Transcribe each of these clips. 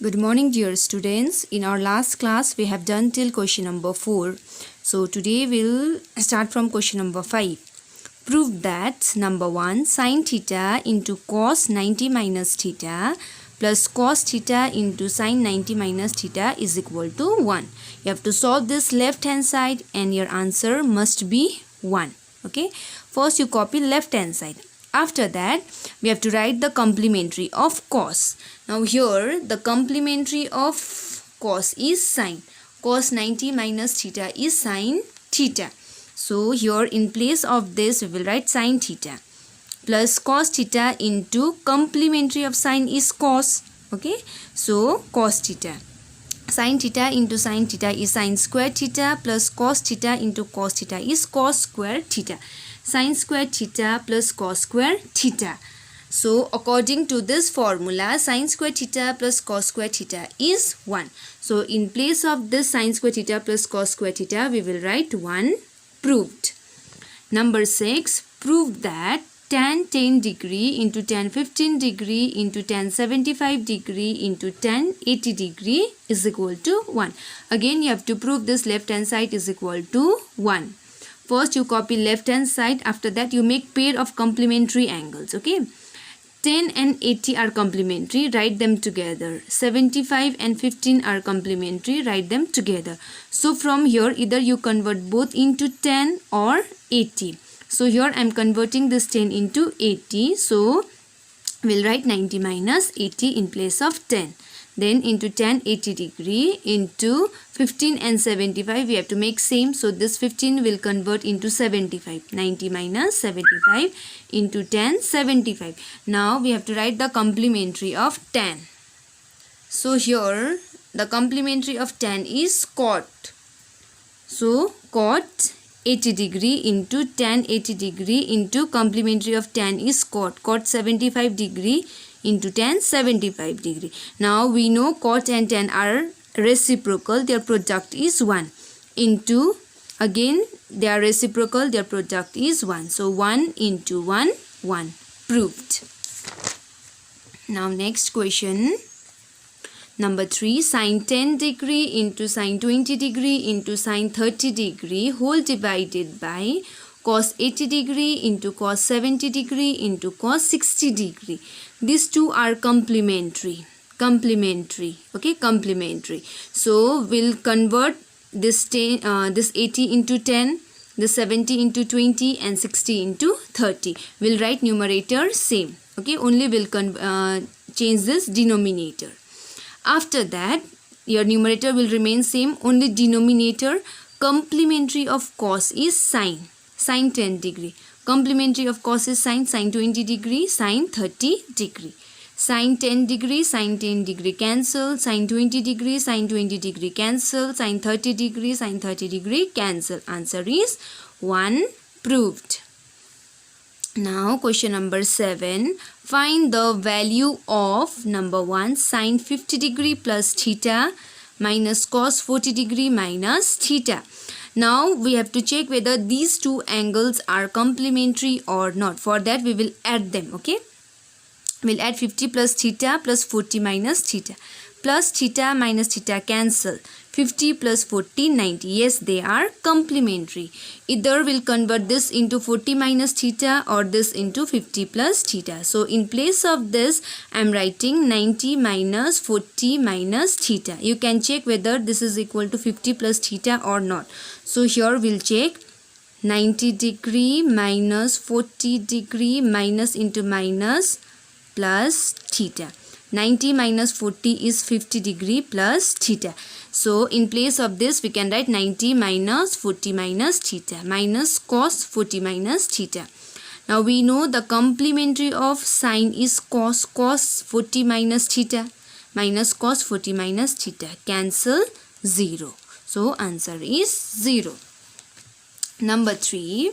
Good morning, dear students. In our last class, we have done till question number 4. So today we'll start from question number 5. Prove that number 1, sin theta into cos 90 minus theta plus cos theta into sin 90 minus theta is equal to 1. You have to solve this left hand side and your answer must be 1. Okay. First you copy left hand side. After that, we have to write the complementary of cos. Now here, the complementary of cos is sin. Cos 90 minus theta is sin theta. So here, in place of this, we will write sin theta. Plus cos theta into complementary of sin is cos. Okay. So, cos theta. Sin theta into sin theta is sin square theta plus cos theta into cos theta is cos square theta. Sin square theta plus cos square theta. So, according to this formula, sin square theta plus cos square theta is 1. So, in place of this sin square theta plus cos square theta, we will write 1 proved. Number 6, prove that tan 10 degree into tan 15 degree into tan 75 degree into tan 80 degree is equal to 1. Again, you have to prove this left hand side is equal to 1. First, you copy left hand side. After that, you make pair of complementary angles. Okay. 10 and 80 are complementary. Write them together. 75 and 15 are complementary. Write them together. So, from here, either you convert both into 10 or 80. So, here I am converting this 10 into 80. So, we'll write 90 minus 80 in place of 10. Then into tan 80 degree into 15 and 75 we have to make same. So this 15 will convert into 75. 90 minus 75 into tan 75. Now we have to write the complementary of tan. So here the complementary of tan is cot. So cot 80 degree into tan 80 degree into complementary of tan is cot. Cot 75 degree into tan 75 degree. Now we know cot and tan are reciprocal. Their product is 1. Into, again they are reciprocal. Their product is 1. So 1 into 1, 1. Proved. Now next question. Number 3, sin 10 degree into sin 20 degree into sin 30 degree whole divided by cos 80 degree into cos 70 degree into cos 60 degree. These two are complementary. Okay, complementary. So, we'll convert this 80 into 10, this 70 into 20 and 60 into 30. We'll write numerator same. Okay, only we'll change this denominator. After that, your numerator will remain same, only denominator. Complementary of cos is sin 10 degree. Complementary of cos is sin 20 degree, sin 30 degree. Sin 10 degree, sin 10 degree cancel, sin 20 degree, sin 20 degree cancel, sin 30 degree, sin 30 degree cancel. Answer is 1 proved. Now question number 7. Find the value of number 1 sin 50 degree plus theta minus cos 40 degree minus theta. Now we have to check whether these two angles are complementary or not. For that we will add them. Okay. We'll add 50 plus theta plus 40 minus theta. Plus theta minus theta cancel. 50 plus 40, 90. Yes, they are complementary. Either we'll convert this into 40 minus theta or this into 50 plus theta. So, in place of this, I am writing 90 minus 40 minus theta. You can check whether this is equal to 50 plus theta or not. So, here we'll check 90 degree minus 40 degree minus into minus plus theta. 90 minus 40 is 50 degree plus theta. So, in place of this, we can write 90 minus 40 minus theta minus cos 40 minus theta. Now, we know the complementary of sin is cos 40 minus theta minus cos 40 minus theta. Cancel 0. So, answer is 0. Number 3,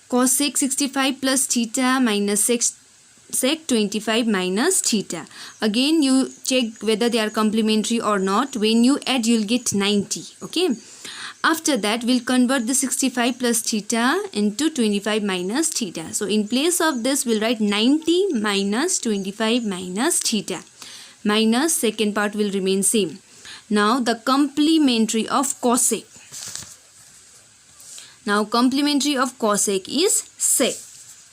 cos sec 65 plus theta minus sec 25 minus theta. Again, you check whether they are complementary or not. When you add, you'll get 90. Okay. After that, we'll convert the 65 plus theta into 25 minus theta. So, in place of this, we'll write 90 minus 25 minus theta. minus second part will remain same. Now the complementary of cosec. Now complementary of cosec is sec.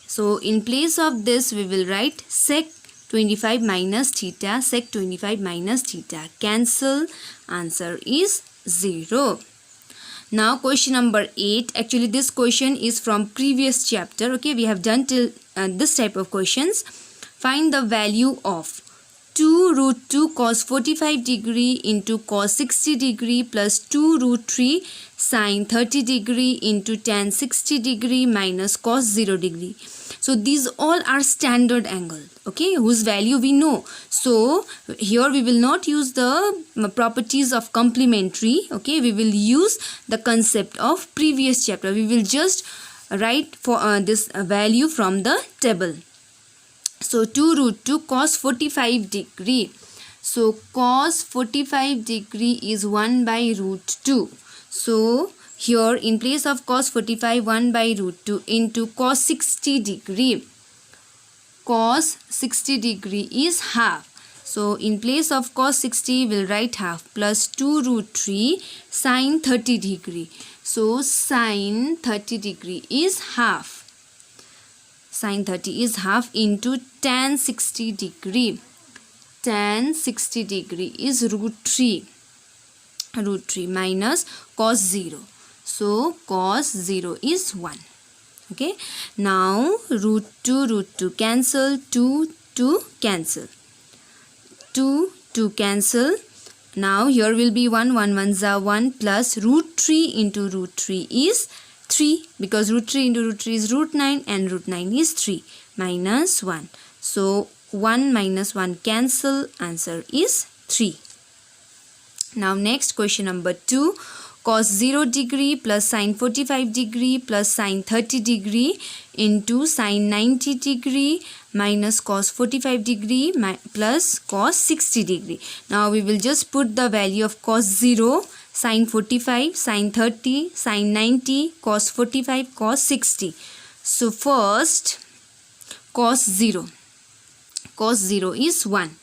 So in place of this we will write sec 25 minus theta, sec 25 minus theta. Cancel. Answer is 0. Now question number 8. Actually this question is from previous chapter. Okay, we have done till this type of questions. Find the value of 2 root 2 cos 45 degree into cos 60 degree plus 2 root 3 sin 30 degree into tan 60 degree minus cos 0 degree. So these all are standard angle, okay, whose value we know. So here we will not use the properties of complementary, okay, we will use the concept of previous chapter. We will just write for this value from the table. So 2 root 2 cos 45 degree. So cos 45 degree is 1 by root 2. So here in place of cos 45, 1 by root 2 into cos 60 degree. Cos 60 degree is half. So in place of cos 60 we will write half plus 2 root 3 sin 30 degree. So sin 30 degree is half. Sin 30 is half into tan 60 degree. Tan 60 degree is root 3. Root 3 minus cos 0. So cos 0 is 1. Okay. Now root 2 cancel. 2 cancel. 2 cancel. Now here will be 1 ones are 1 plus root 3 into root 3 is 3, because root 3 into root 3 is root 9 and root 9 is 3 minus 1. So 1 minus 1 cancel. Answer is 3. Now next question number 2. Cos 0 degree plus sin 45 degree plus sin 30 degree into sin 90 degree minus cos 45 degree plus cos 60 degree. Now we will just put the value of cos 0, sin 45, sin 30, sin 90, cos 45, cos 60. So first cos 0. Cos 0 is 1.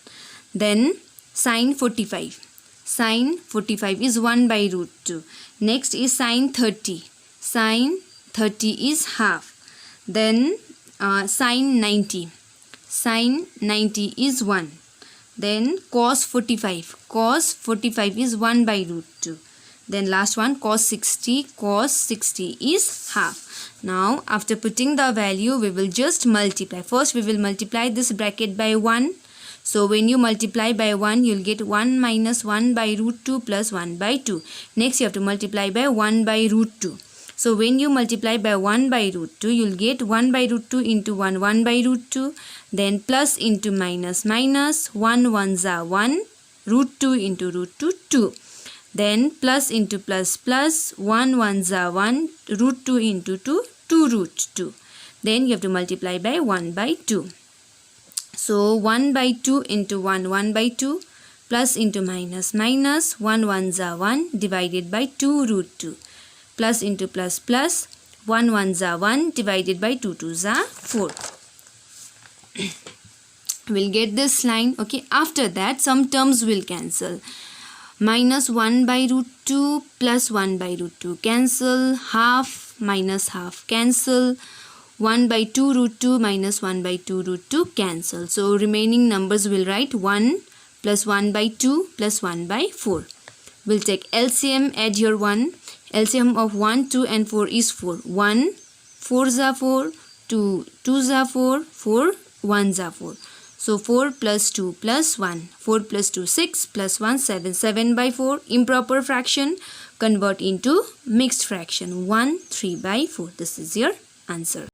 Then sin 45. Sin 45 is 1 by root 2. Next is sin 30. Sin 30 is half. Then sin 90. Sin 90 is 1. Then cos 45. Cos 45 is 1 by root 2. Then last one cos 60. Cos 60 is half. Now after putting the value we will just multiply. First we will multiply this bracket by 1. So when you multiply by 1 you will get 1 minus 1 by root 2 plus 1 by 2. Next you have to multiply by 1 by root 2. So when you multiply by 1 by root 2 you will get 1 by root 2 into 1 by root 2. Then plus into minus minus. 1 ones are 1. Root 2 into root 2 2. Then plus into plus plus. 1 ones are 1. Root 2 into 2 2 root 2. Then you have to multiply by 1 by 2. So 1 by 2 into 1 by 2 plus into minus minus. 1 ones are 1 divided by 2 root 2 plus into plus plus. 1 ones are 1 divided by 2 twos are 4. We'll get this line. Okay, after that some terms will cancel. Minus 1 by root 2 plus 1 by root 2 cancel. Half minus half cancel. 1 by 2 root 2 minus 1 by 2 root 2 cancel. So remaining numbers will write 1 plus 1 by 2 plus 1 by 4. We'll take LCM, add here 1. LCM of 1, 2 and 4 is 4. 1, 4s are 4, 2, 2s are 4, 4, 1s are 4. So 4 plus 2 plus 1. 4 plus 2, 6 plus 1, 7. 7 by 4. Improper fraction. Convert into mixed fraction. 1, 3 by 4. This is your answer.